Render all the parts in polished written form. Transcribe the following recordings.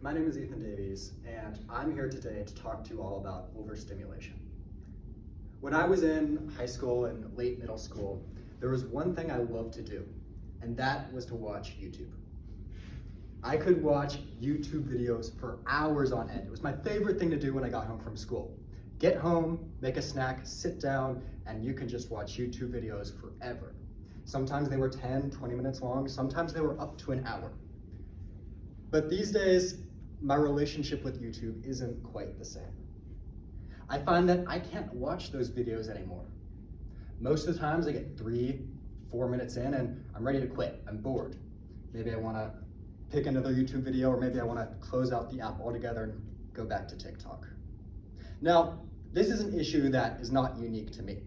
My name is Ethan Davies, and I'm here today to talk to you all about overstimulation. When I was in high school and late middle school, there was one thing I loved to do, and that was to watch YouTube. I could watch YouTube videos for hours on end. It was my favorite thing to do when I got home from school. Get home, make a snack, sit down, and you can just watch YouTube videos forever. Sometimes they were 10, 20 minutes long, sometimes they were up to an hour. But these days, my relationship with YouTube isn't quite the same. I find that I can't watch those videos anymore. Most of the times I get 3-4 minutes in and I'm ready to quit. I'm bored. Maybe I want to pick another YouTube video, or maybe I want to close out the app altogether and go back to TikTok. Now, this is an issue that is not unique to me.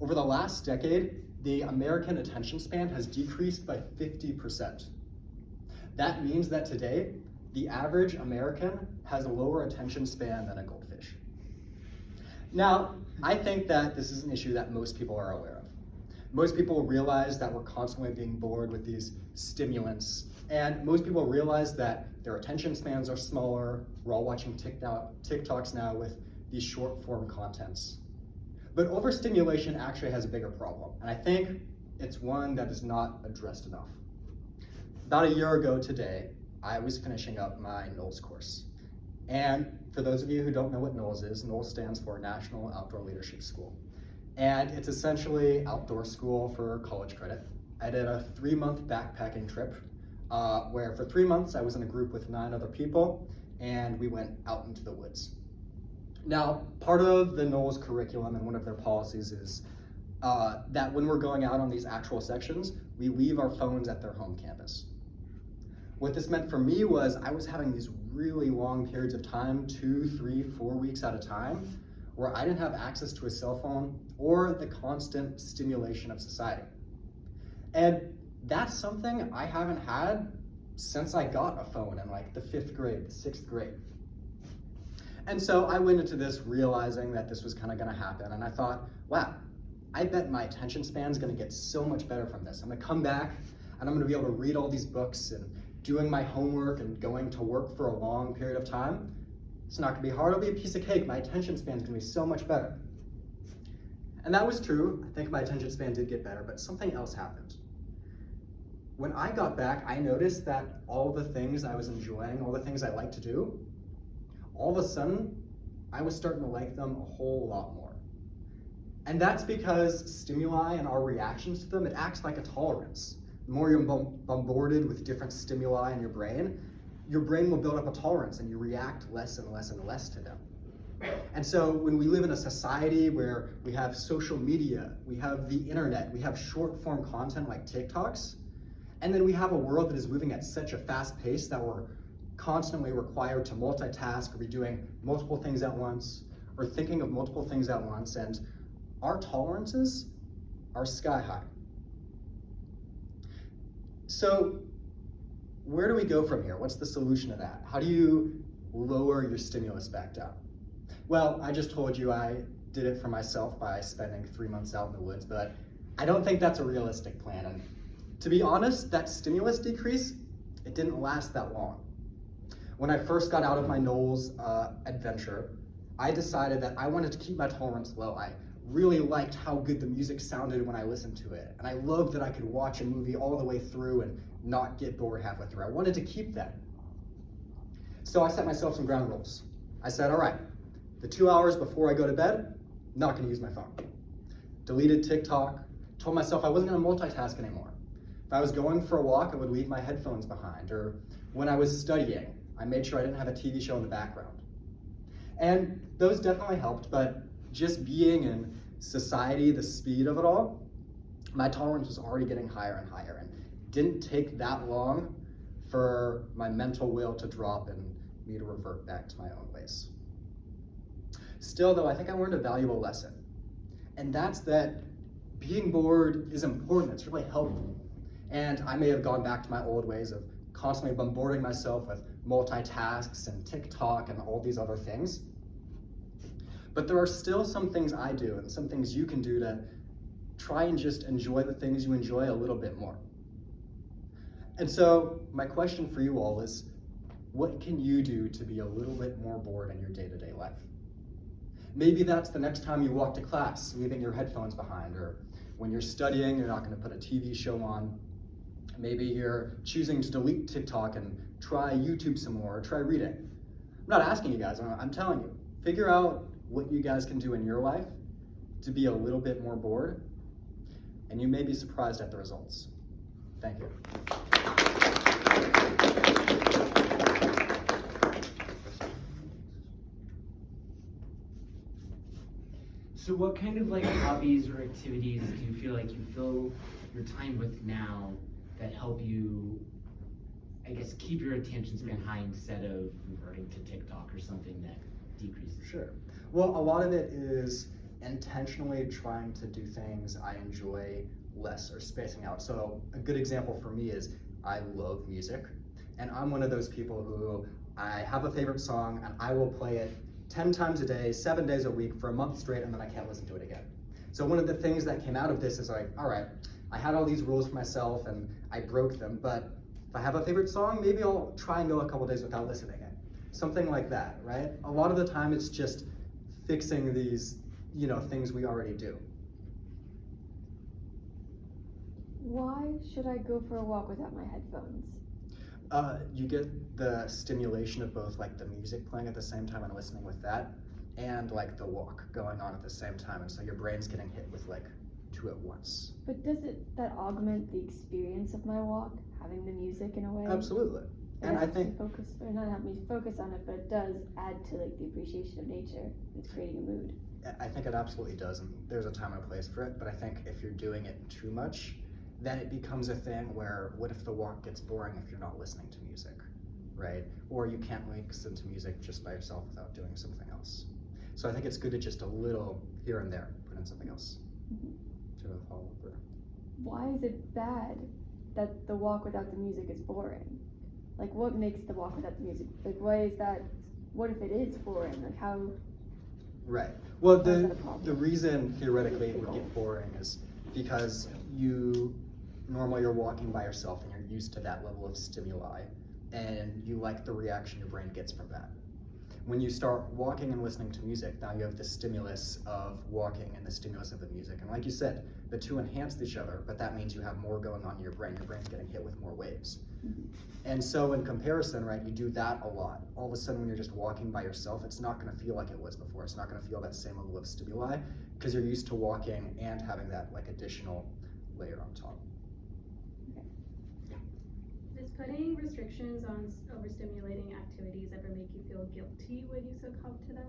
Over the last decade, the American attention span has decreased by 50%. That means that today, the average American has a lower attention span than a goldfish. Now, I think that this is an issue that most people are aware of. Most people realize that we're constantly being bored with these stimulants, and most people realize that their attention spans are smaller. We're all watching TikToks now with these short form contents. But overstimulation actually has a bigger problem, and I think it's one that is not addressed enough. About a year ago today, I was finishing up my NOLS course. And for those of you who don't know what NOLS is, NOLS stands for National Outdoor Leadership School. And it's essentially outdoor school for college credit. I did a 3-month backpacking trip where for 3 months I was in a group with 9 other people, and we went out into the woods. Now, part of the NOLS curriculum and one of their policies is that when we're going out on these actual sections, we leave our phones at their home campus. What this meant for me was I was having these really long periods of time, 2, 3, 4 weeks at a time, where I didn't have access to a cell phone or the constant stimulation of society. And that's something I haven't had since I got a phone in like the 5th grade, the 6th grade. And so I went into this realizing that this was kind of gonna happen, and I thought, wow, I bet my attention span is gonna get so much better from this. I'm gonna come back and I'm gonna be able to read all these books and doing my homework and going to work for a long period of time. It's not gonna be hard, it'll be a piece of cake. My attention span is gonna be so much better. And that was true. I think my attention span did get better, but something else happened. When I got back, I noticed that all the things I was enjoying, all the things I like to do, all of a sudden, I was starting to like them a whole lot more. And that's because stimuli and our reactions to them, it acts like a tolerance. The more you're bombarded with different stimuli in your brain will build up a tolerance and you react less and less and less to them. And so when we live in a society where we have social media, we have the internet, we have short form content like TikToks, and then we have a world that is moving at such a fast pace that we're constantly required to multitask or be doing multiple things at once or thinking of multiple things at once, and our tolerances are sky high. So where do we go from here? What's the solution to that? How do you lower your stimulus back down? Well, I just told you I did it for myself by spending 3 months out in the woods, but I don't think that's a realistic plan. And to be honest, that stimulus decrease, it didn't last that long. When I first got out of my NOLS adventure, I decided that I wanted to keep my tolerance low. I really liked how good the music sounded when I listened to it. And I loved that I could watch a movie all the way through and not get bored halfway through. I wanted to keep that. So I set myself some ground rules. I said, all right, the 2 hours before I go to bed, not gonna use my phone. Deleted TikTok, told myself I wasn't gonna multitask anymore. If I was going for a walk, I would leave my headphones behind. Or when I was studying, I made sure I didn't have a TV show in the background. And those definitely helped, but just being in society, the speed of it all, my tolerance was already getting higher and higher, and it didn't take that long for my mental will to drop and me to revert back to my own ways. Still though, I think I learned a valuable lesson, and that's that being bored is important, it's really helpful. And I may have gone back to my old ways of constantly bombarding myself with multitasks and TikTok and all these other things. But there are still some things I do and some things you can do to try and just enjoy the things you enjoy a little bit more. And so my question for you all is, What can you do to be a little bit more bored in your day-to-day life? Maybe that's the next time you walk to class, leaving your headphones behind, or when you're studying, you're not going to put a TV show on. Maybe you're choosing to delete TikTok and try YouTube some more, or try reading. I'm not asking you guys, I'm telling you. Figure out what you guys can do in your life to be a little bit more bored, and you may be surprised at the results. Thank you. So what kind of like hobbies or activities do you feel like you fill your time with now that help you, I guess, keep your attention span high instead of reverting to TikTok or something that decreases? Sure. Well, a lot of it is intentionally trying to do things I enjoy less or spacing out. So a good example for me is I love music, and I'm one of those people who I have a favorite song and I will play it 10 times a day, 7 days a week for a month straight, and then I can't listen to it again. So one of the things that came out of this is like, all right, I had all these rules for myself and I broke them, but if I have a favorite song, maybe I'll try and go a couple days without listening it. Something like that, right? A lot of the time it's just fixing these, things we already do. Why should I go for a walk without my headphones? You get the stimulation of both like the music playing at the same time and listening with that, and like the walk going on at the same time, and so your brain's getting hit with like two at once. But does that augment the experience of my walk, having the music in a way? Absolutely. And I think focus, or not help me focus on it, but it does add to like the appreciation of nature. It's creating a mood. I think it absolutely does, and there's a time and a place for it, but I think if you're doing it too much, then it becomes a thing where what if the walk gets boring if you're not listening to music, right? Or you can't listen to music just by yourself without doing something else. So I think it's good to just a little here and there put in something else. Mm-hmm. To follow up there. Why is it bad that the walk without the music is boring? Like, what makes the walk without the music? Like, why is that? What if it is boring? Like, how? Right. Well, How is that a problem? the reason theoretically it would get boring is because normally you're walking by yourself and you're used to that level of stimuli, and you like the reaction your brain gets from that. When you start walking and listening to music, now you have the stimulus of walking and the stimulus of the music. And like you said, the two enhance each other, but that means you have more going on in your brain. Your brain's getting hit with more waves. Mm-hmm. And so in comparison, right, you do that a lot. All of a sudden when you're just walking by yourself, it's not gonna feel like it was before. It's not gonna feel that same level of stimuli because you're used to walking and having that like additional layer on top. Does putting restrictions on overstimulating activities ever make you feel guilty when you succumb to them?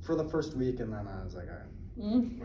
For the first week, and then I was like, all right. Mm.